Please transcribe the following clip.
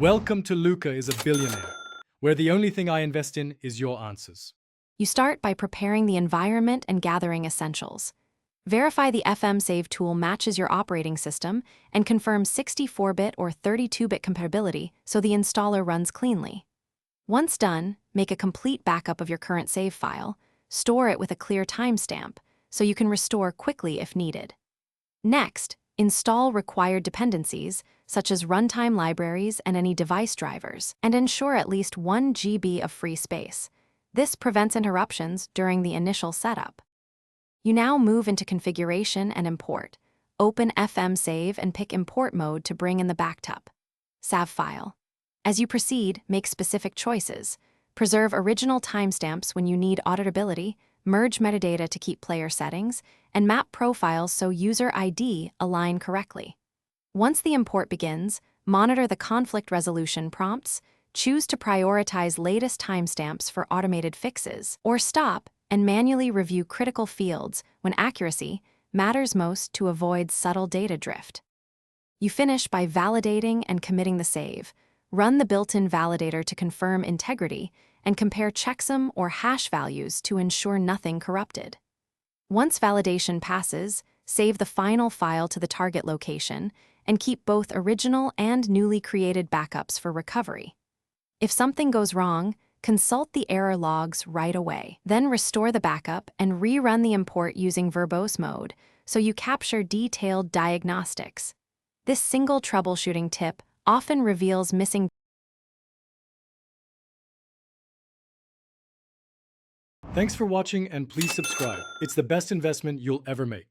Welcome to Luca is a Billionaire, where the only thing I invest in is your answers. You start by preparing the environment and gathering essentials. Verify the FM Save tool matches your operating system and confirm 64-bit or 32-bit compatibility so the installer runs cleanly. Once done, make a complete backup of your current save file, store it with a clear timestamp so you can restore quickly if needed. Next, install required dependencies, such as runtime libraries and any device drivers, and ensure at least 1 GB of free space. This prevents interruptions during the initial setup. You now move into configuration and import. Open FM Save and pick Import mode to bring in the backup SAV file. As you proceed, make specific choices. Preserve original timestamps when you need auditability, merge metadata to keep player settings, and map profiles so user ID align correctly. Once the import begins, monitor the conflict resolution prompts, choose to prioritize latest timestamps for automated fixes, or stop and manually review critical fields when accuracy matters most to avoid subtle data drift. You finish by validating and committing the save. Run the built-in validator to confirm integrity and compare checksum or hash values to ensure nothing corrupted. Once validation passes, save the final file to the target location and keep both original and newly created backups for recovery. If something goes wrong, consult the error logs right away. Then restore the backup and rerun the import using verbose mode so you capture detailed diagnostics. This single troubleshooting tip often reveals missing. Thanks for watching and please subscribe. It's the best investment you'll ever make.